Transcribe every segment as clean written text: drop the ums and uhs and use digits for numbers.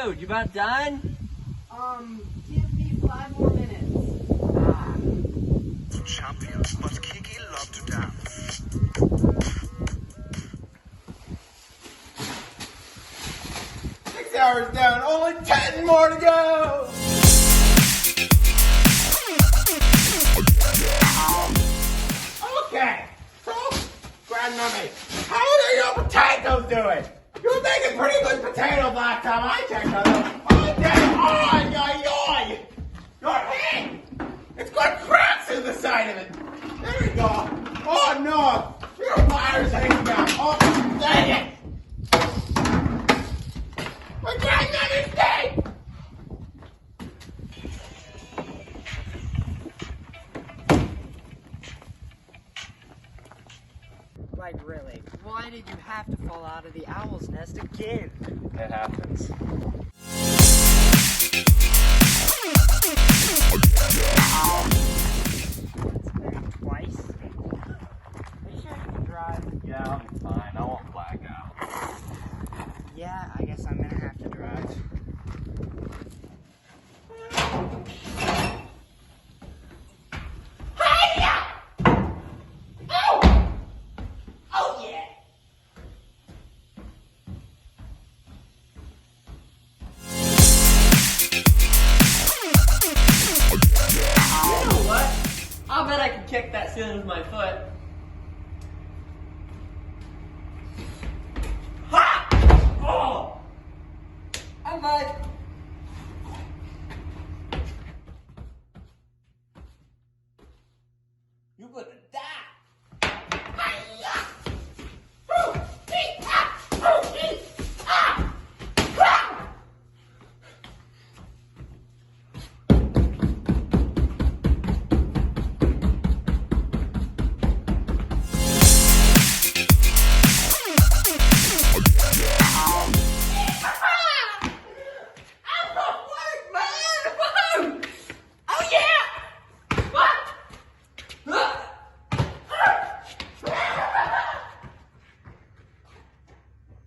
Dude, you about done? Give me 5 more minutes. Champions, but Kiki loved to dance. 6 hours down, only 10 more to go! Okay, so, Grandmummy, how are your potatoes doing? You were making pretty good potatoes last time I checked on them. Oh, damn, oi! Your head! It's got cracks in the side of it. There we go. Oh, no! Your wire's hanging down. Oh, dang it! My grandmother's dead! Like, really? Why did you have to fall out of the owl's nest again? It happens. Twice? Are you sure you can drive? Yeah, I'll be fine. I won't black out. Yeah, I guess I'm gonna have to drive. I bet I can kick that ceiling with my foot. Ha! Oh! I'm like... You're gonna die! Hi-ya! Oh, eat, ah! Oh, eat, ah! Ah!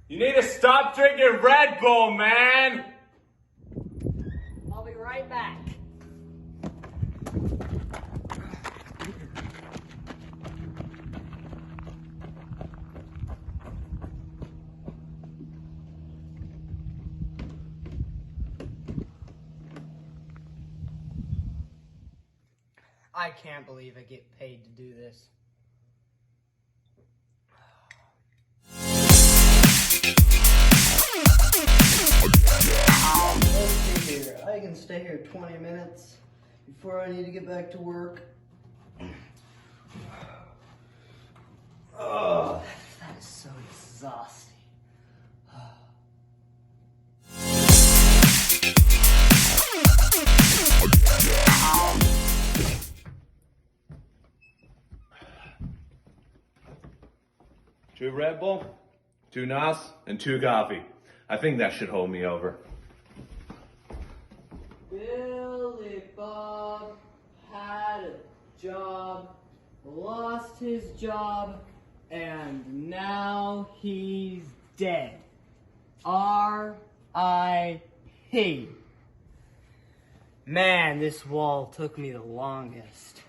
You need to stop drinking Red Bull, man! I'll be right back. I can't believe I get paid to do this. Let's see here. I can stay here 20 minutes before I need to get back to work. Oh, that is so exhausting. Two Red Bull, 2 Nas, and 2 coffee. I think that should hold me over. Billy Bob had a job, lost his job, and now he's dead. R.I.P. Man, this wall took me the longest.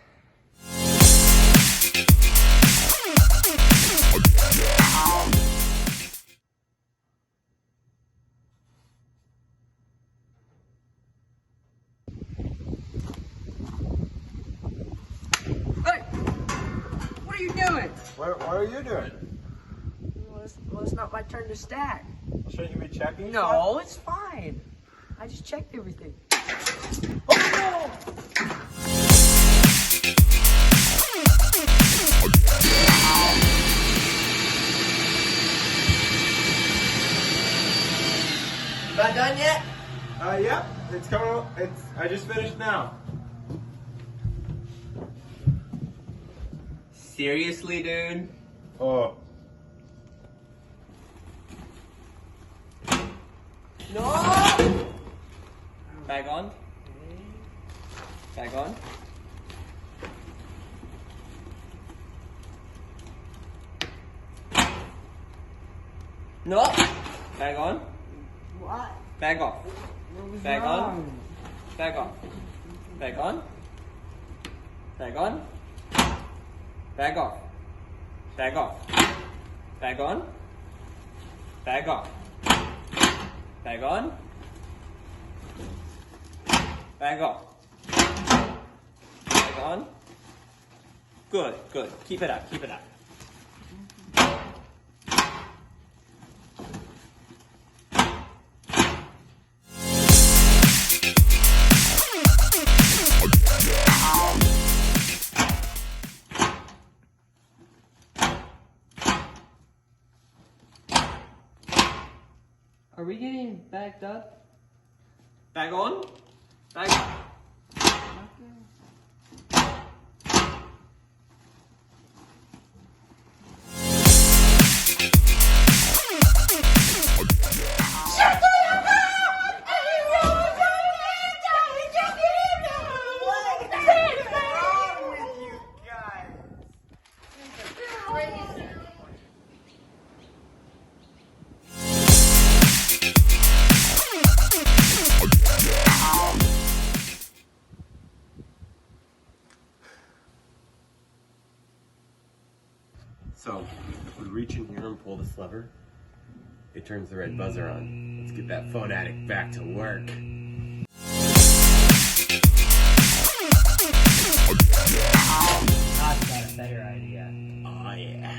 Hey! What are you doing? What are you doing? Well, it's not my turn to stack. Shouldn't you be checking? No, it's fine. I just checked everything. Oh! Not done yet? Yep. It's coming. I just finished now. Seriously, dude? Oh. No! Bag on. Bag on. No. Bag on. What? Back off. What was Back on. wrong? Back off. Back on. Back on. Back off. Back off. Back on. Back off. Back on. Back off. Back on. Good, good. Keep it up, keep it up. Are we getting backed up? Back on. Back. So, if we reach in here and pull this lever, it turns the red buzzer on. Let's get that phone addict back to work. I've got a better idea. Oh yeah.